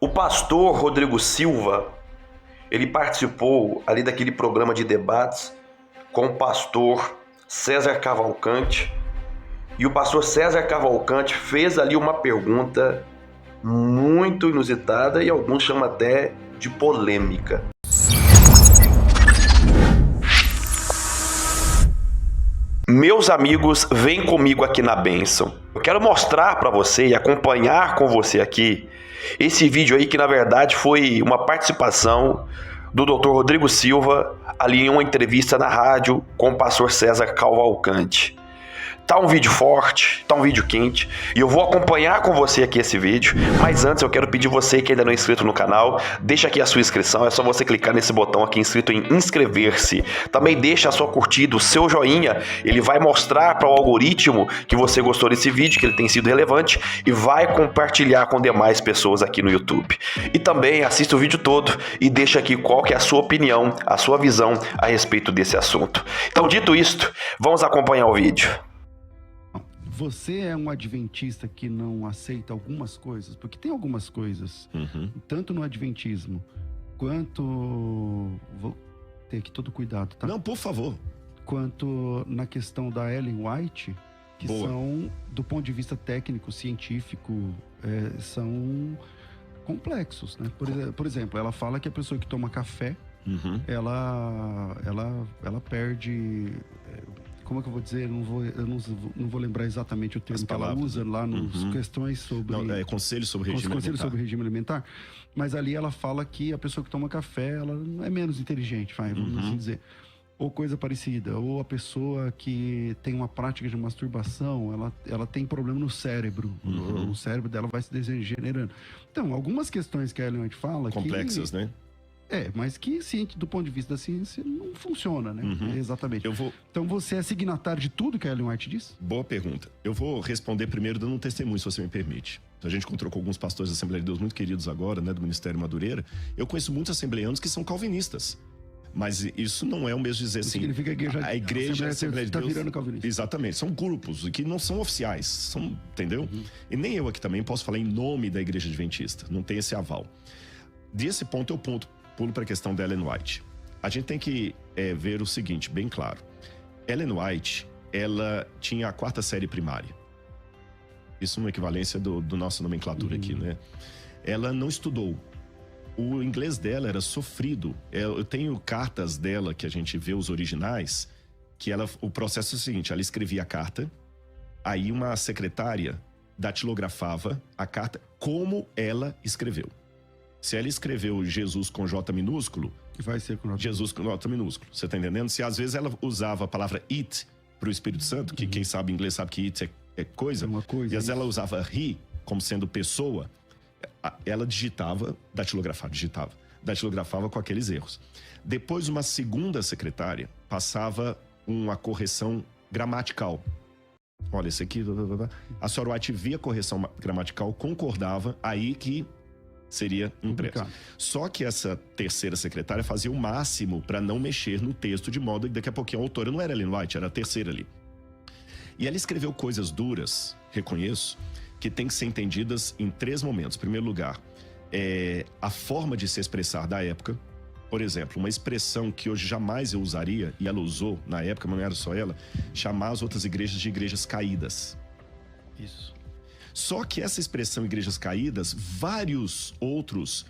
O pastor Rodrigo Silva, ele participou ali daquele programa de debates com o pastor César Cavalcante, e o pastor César Cavalcante fez ali uma pergunta muito inusitada e alguns chamam até de polêmica. Meus amigos, vem comigo aqui na bênção. Eu quero mostrar para você e acompanhar com você aqui esse vídeo aí que na verdade foi uma participação do Dr. Rodrigo Silva ali em uma entrevista na rádio com o pastor César Cavalcante. Tá um vídeo forte, tá um vídeo quente, e eu vou acompanhar com você aqui esse vídeo, mas antes eu quero pedir você que ainda não é inscrito no canal, deixa aqui a sua inscrição, é só você clicar nesse botão aqui inscrito em inscrever-se. Também deixa a sua curtida, o seu joinha, ele vai mostrar para o algoritmo que você gostou desse vídeo, que ele tem sido relevante, e vai compartilhar com demais pessoas aqui no YouTube. E também assista o vídeo todo e deixa aqui qual que é a sua opinião, a sua visão a respeito desse assunto. Então, dito isto, vamos acompanhar o vídeo. Você é um adventista que não aceita algumas coisas? Porque tem algumas coisas, tanto no adventismo, quanto... Vou ter aqui todo cuidado, tá? Não, por favor. Quanto na questão da Ellen White, que são, do ponto de vista técnico, científico, são complexos, né? Por exemplo, ela fala que a pessoa que toma café, ela perde... Como é que eu vou dizer? Eu não vou lembrar exatamente o termo que ela usa lá nas questões sobre... Não, conselho sobre regime alimentar. Conselho sobre regime alimentar. Mas ali ela fala que a pessoa que toma café, ela é menos inteligente, vamos assim dizer. Ou coisa parecida. Ou a pessoa que tem uma prática de masturbação, ela tem problema no cérebro. O cérebro dela vai se degenerando. Então, algumas questões que a Ellen White fala... Complexas, né? Mas que do ponto de vista da ciência não funciona, né? Exatamente. Então você é signatário de tudo que a Ellen White diz? Boa pergunta. Eu vou responder primeiro dando um testemunho, se você me permite. A gente encontrou com alguns pastores da Assembleia de Deus muito queridos agora, né, do Ministério Madureira. Eu conheço muitos assembleianos que são calvinistas. Mas isso não é o mesmo dizer assim... Significa que a igreja, a Assembleia de Deus... Está virando calvinista. Exatamente. São grupos que não são oficiais. Entendeu? E nem eu aqui também posso falar em nome da igreja adventista. Não tem esse aval. Desse ponto, eu pulo para a questão da Ellen White. A gente tem que ver o seguinte, bem claro. Ellen White, ela tinha a 4ª série primária. Isso é uma equivalência do nossa nomenclatura aqui, né? Ela não estudou. O inglês dela era sofrido. Eu tenho cartas dela, que a gente vê os originais, que o processo é o seguinte, ela escrevia a carta, aí uma secretária datilografava a carta como ela escreveu. Se ela escreveu Jesus com J minúsculo, vai ser com Jesus com J minúsculo. Você tá entendendo? Se às vezes ela usava a palavra it para o Espírito Santo, que quem sabe inglês sabe que it é coisa, uma coisa, e às vezes ela usava he como sendo pessoa, ela datilografava com aqueles erros. Depois, uma segunda secretária passava uma correção gramatical. Olha, esse aqui... A senhora White via a correção gramatical, concordava, aí que seria impresso. Só que essa terceira secretária fazia o máximo para não mexer no texto, de modo que daqui a pouquinho a autora não era Ellen White, era a terceira ali. E ela escreveu coisas duras, reconheço, que tem que ser entendidas em 3 momentos. Em primeiro lugar, a forma de se expressar da época. Por exemplo, uma expressão que hoje jamais eu usaria, e ela usou na época, mas não era só ela, chamar as outras igrejas de igrejas caídas. Isso. Só que essa expressão igrejas caídas, vários outros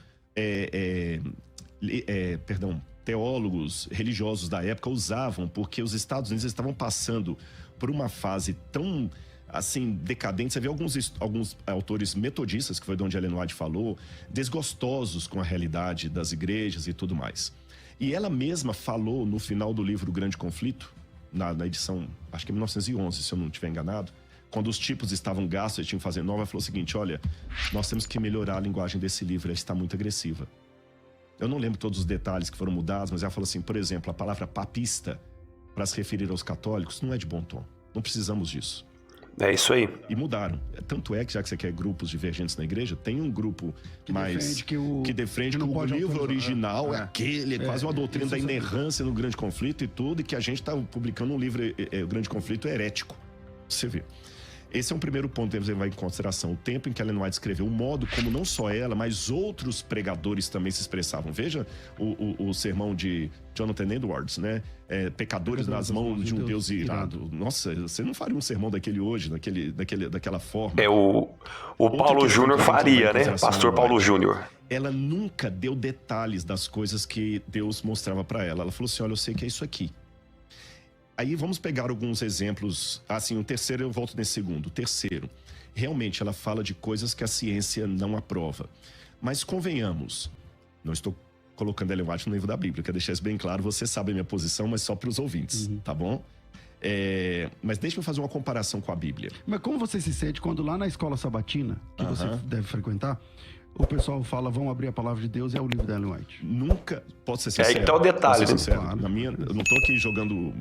teólogos religiosos da época usavam, porque os Estados Unidos estavam passando por uma fase tão assim decadente. Você vê alguns autores metodistas, que foi de onde Ellen White falou, desgostosos com a realidade das igrejas e tudo mais. E ela mesma falou no final do livro O Grande Conflito, na edição, acho que é 1911, se eu não estiver enganado, quando os tipos estavam gastos e tinham que fazer nova, ela falou o seguinte: olha, nós temos que melhorar a linguagem desse livro, ela está muito agressiva. Eu não lembro todos os detalhes que foram mudados, mas ela falou assim, por exemplo, a palavra papista, para se referir aos católicos, não é de bom tom. Não precisamos disso. É isso aí. E mudaram. Tanto é que, já que você quer grupos divergentes na igreja, tem um grupo que defende que o livro original é aquele, quase uma doutrina da inerrância no Grande Conflito e tudo, e que a gente está publicando um livro, o Grande Conflito, herético. Você vê. esse é um primeiro ponto que devemos levar em consideração. O tempo em que Ellen White escreveu, o modo como não só ela, mas outros pregadores também se expressavam. Veja o sermão de Jonathan Edwards, né? Pecadores nas mãos de um Deus irado. Nossa, você não faria um sermão daquele hoje, daquela forma. O Paulo Júnior faria, né? Pastor Paulo Júnior. Ela nunca deu detalhes das coisas que Deus mostrava para ela. Ela falou assim, olha, eu sei que é isso aqui. Aí vamos pegar alguns exemplos. Assim, o terceiro, eu volto nesse segundo. O terceiro, realmente ela fala de coisas que a ciência não aprova. Mas convenhamos, não estou colocando Ellen White no livro da Bíblia, quero deixar isso bem claro, você sabe a minha posição, mas só para os ouvintes, tá bom? Mas deixa eu fazer uma comparação com a Bíblia. Mas como você se sente quando lá na escola sabatina, que você deve frequentar, o pessoal fala, vamos abrir a palavra de Deus, é o livro da Ellen White? Nunca, posso ser sincero. Então o detalhe, né? Claro. Eu não tô aqui jogando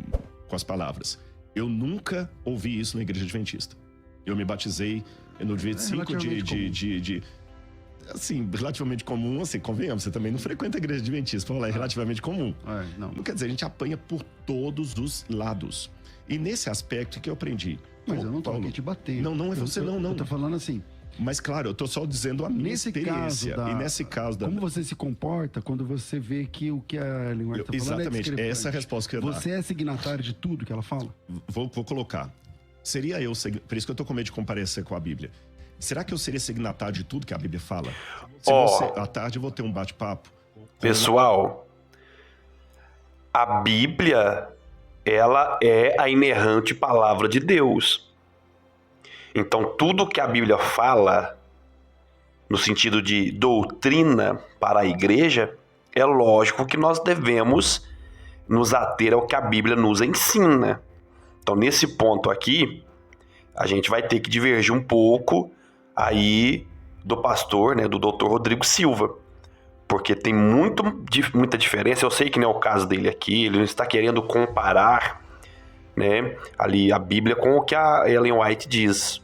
com as palavras. Eu nunca ouvi isso na igreja adventista. Eu me batizei no dia 25 de assim, relativamente comum, assim, convenhamos, você também não frequenta a igreja adventista, vamos lá, é relativamente comum. Não quer dizer, a gente apanha por todos os lados. E nesse aspecto que eu aprendi. Mas eu não tô aqui te batendo. Não é você, não. Eu tô falando assim. Mas claro, eu tô só dizendo a minha experiência. E nesse caso como você se comporta quando você vê que o que a Ellen White tá falando exatamente, é essa a resposta que eu ia dar. Você é signatário de tudo que ela fala? Vou colocar. Seria eu, por isso que eu tô com medo de comparecer com a Bíblia. Será que eu seria signatário de tudo que a Bíblia fala? À tarde eu vou ter um bate-papo. Pessoal, a Bíblia, ela é a inerrante palavra de Deus. Então, tudo que a Bíblia fala, no sentido de doutrina para a igreja, é lógico que nós devemos nos ater ao que a Bíblia nos ensina. Então, nesse ponto aqui, a gente vai ter que divergir um pouco aí do pastor, né, do Dr. Rodrigo Silva, porque tem muita diferença. Eu sei que não é o caso dele aqui, ele não está querendo comparar, né, ali a Bíblia com o que a Ellen White diz,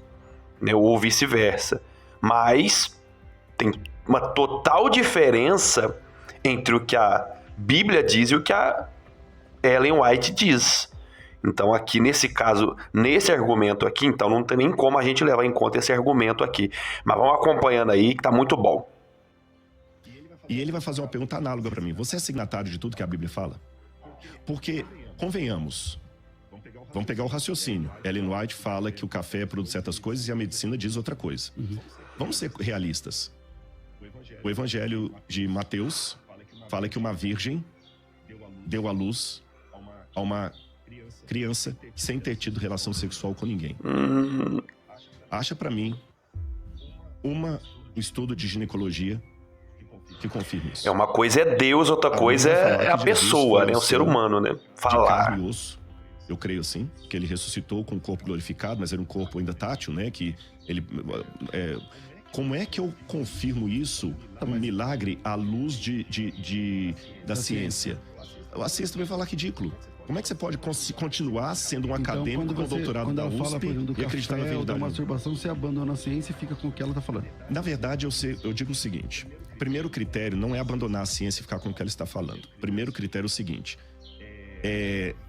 né, ou vice-versa. Mas tem uma total diferença entre o que a Bíblia diz e o que a Ellen White diz. Então aqui nesse caso, nesse argumento aqui, então não tem nem como a gente levar em conta esse argumento aqui. Mas vamos acompanhando aí que tá muito bom. E ele vai fazer uma pergunta análoga para mim. Você é signatário de tudo que a Bíblia fala? Porque, convenhamos, vamos pegar o raciocínio. Ellen White fala que o café produz certas coisas e a medicina diz outra coisa. Vamos ser realistas. O Evangelho de Mateus fala que uma virgem deu à luz a uma criança sem ter tido relação sexual com ninguém. Acha para mim um estudo de ginecologia que confirma isso. Uma coisa é Deus, outra coisa é a pessoa, né? O ser humano, né? Falar. De carne e osso. Eu creio assim, que ele ressuscitou com o corpo glorificado, mas era um corpo ainda tátil, né? Que ele, como é que eu confirmo isso, um milagre à luz da ciência? A ciência também vai falar ridículo. Como é que você pode continuar sendo um acadêmico com doutorado da USP e acreditar na verdade? Da masturbação, você abandona a ciência e fica com o que ela está falando. Na verdade, eu digo o seguinte. O primeiro critério não é abandonar a ciência e ficar com o que ela está falando. O primeiro critério é o seguinte.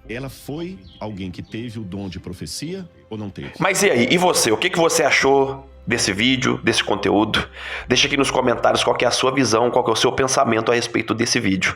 Ela foi alguém que teve o dom de profecia ou não teve? Mas e aí? E você? O que você achou desse vídeo, desse conteúdo? Deixa aqui nos comentários qual que é a sua visão, qual que é o seu pensamento a respeito desse vídeo.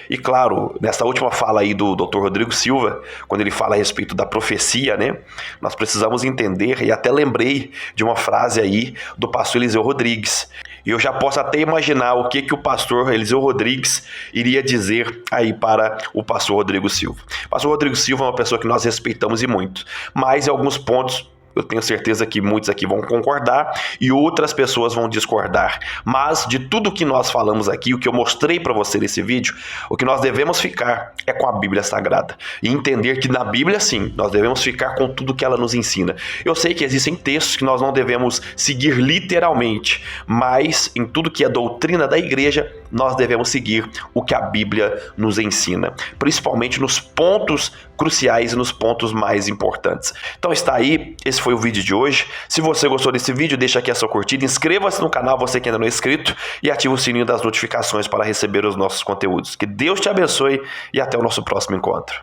E claro, nessa última fala aí do Dr. Rodrigo Silva, quando ele fala a respeito da profecia, né? Nós precisamos entender, e até lembrei de uma frase aí do pastor Eliseu Rodrigues. E eu já posso até imaginar o que o pastor Eliseu Rodrigues iria dizer aí para o pastor Rodrigo Silva. O pastor Rodrigo Silva é uma pessoa que nós respeitamos e muito, mas em alguns pontos eu tenho certeza que muitos aqui vão concordar e outras pessoas vão discordar. Mas de tudo que nós falamos aqui, o que eu mostrei para você nesse vídeo, o que nós devemos ficar é com a Bíblia Sagrada. E entender que na Bíblia, sim, nós devemos ficar com tudo que ela nos ensina. Eu sei que existem textos que nós não devemos seguir literalmente, mas em tudo que é doutrina da igreja, nós devemos seguir o que a Bíblia nos ensina. Principalmente nos pontos cruciais e nos pontos mais importantes. Então está aí, esse foi o vídeo de hoje. Se você gostou desse vídeo, deixa aqui a sua curtida, inscreva-se no canal, você que ainda não é inscrito, e ative o sininho das notificações para receber os nossos conteúdos. Que Deus te abençoe e até o nosso próximo encontro.